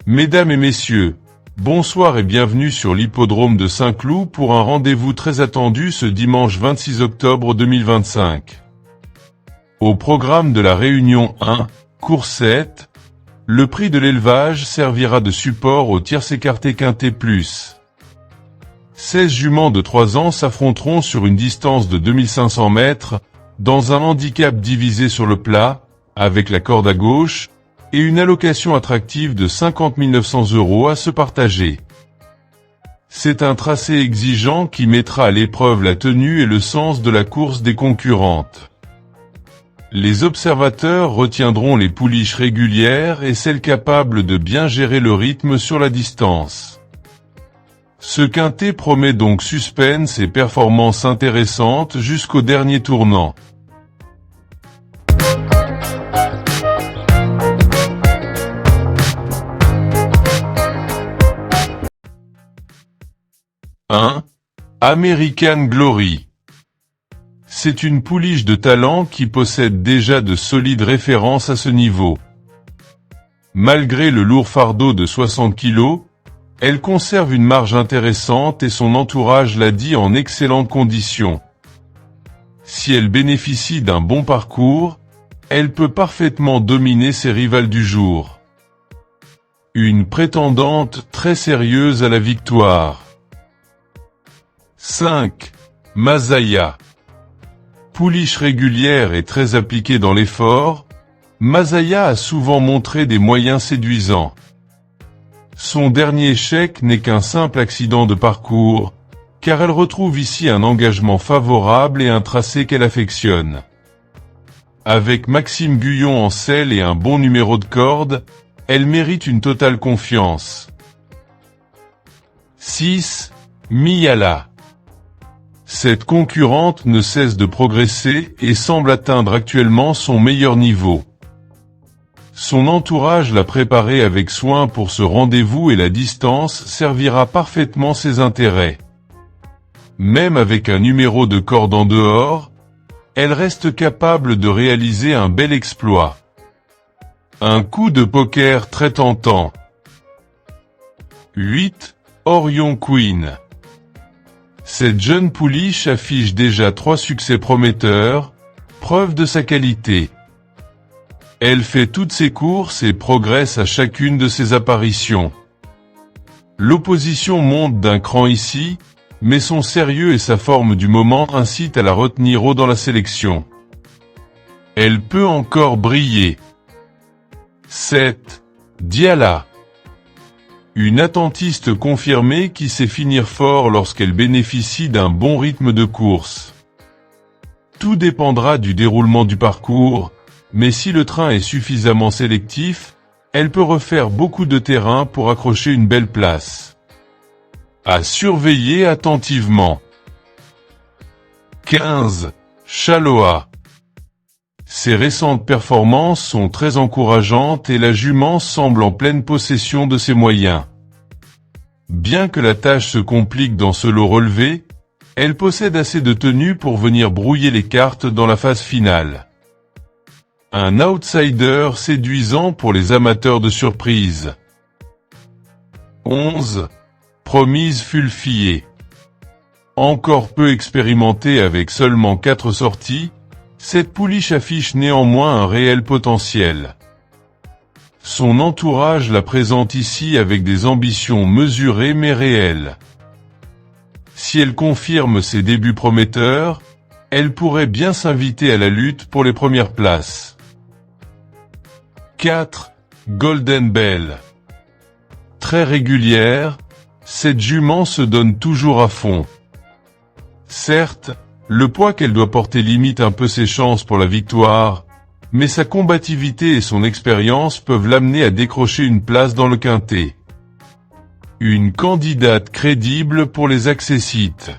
Mesdames et messieurs, bonsoir et bienvenue sur l'hippodrome de Saint-Cloud pour un rendez-vous très attendu ce dimanche 26 octobre 2025. Au programme de la Réunion 1, course 7, le prix de l'élevage servira de support au tierce écarté quintet plus. 16 juments de 3 ans s'affronteront sur une distance de 2500 mètres, dans un handicap divisé sur le plat, avec la corde à gauche, et une allocation attractive de 50 900 € à se partager. C'est un tracé exigeant qui mettra à l'épreuve la tenue et le sens de la course des concurrentes. Les observateurs retiendront les pouliches régulières et celles capables de bien gérer le rythme sur la distance. Ce quintet promet donc suspense et performances intéressantes jusqu'au dernier tournant. American Glory. C'est une pouliche de talent qui possède déjà de solides références à ce niveau. Malgré le lourd fardeau de 60 kg, elle conserve une marge intéressante et son entourage l'a dit en excellentes conditions. Si elle bénéficie d'un bon parcours, elle peut parfaitement dominer ses rivales du jour. Une prétendante très sérieuse à la victoire. 5. Masaya. Pouliche régulière et très appliquée dans l'effort, Masaya a souvent montré des moyens séduisants. Son dernier échec n'est qu'un simple accident de parcours, car elle retrouve ici un engagement favorable et un tracé qu'elle affectionne. Avec Maxime Guyon en selle et un bon numéro de corde, elle mérite une totale confiance. 6. Miyala. Cette concurrente ne cesse de progresser et semble atteindre actuellement son meilleur niveau. Son entourage l'a préparée avec soin pour ce rendez-vous et la distance servira parfaitement ses intérêts. Même avec un numéro de corde en dehors, elle reste capable de réaliser un bel exploit. Un coup de poker très tentant. 8. Orion Queen. Cette jeune pouliche affiche déjà 3 succès prometteurs, preuve de sa qualité. Elle fait toutes ses courses et progresse à chacune de ses apparitions. L'opposition monte d'un cran ici, mais son sérieux et sa forme du moment incitent à la retenir haut dans la sélection. Elle peut encore briller. 7. Diala. Une attentiste confirmée qui sait finir fort lorsqu'elle bénéficie d'un bon rythme de course. Tout dépendra du déroulement du parcours, mais si le train est suffisamment sélectif, elle peut refaire beaucoup de terrain pour accrocher une belle place. À surveiller attentivement. 15. Chaloa. Ses récentes performances sont très encourageantes et la jument semble en pleine possession de ses moyens. Bien que la tâche se complique dans ce lot relevé, elle possède assez de tenue pour venir brouiller les cartes dans la phase finale. Un outsider séduisant pour les amateurs de surprise. 11. Promise Fulfier. Encore peu expérimentée avec seulement 4 sorties, cette pouliche affiche néanmoins un réel potentiel. Son entourage la présente ici avec des ambitions mesurées mais réelles. Si elle confirme ses débuts prometteurs, elle pourrait bien s'inviter à la lutte pour les premières places. 4. Golden Bell. Très régulière, cette jument se donne toujours à fond. Certes, le poids qu'elle doit porter limite un peu ses chances pour la victoire, mais sa combativité et son expérience peuvent l'amener à décrocher une place dans le quintet. Une candidate crédible pour les accessites.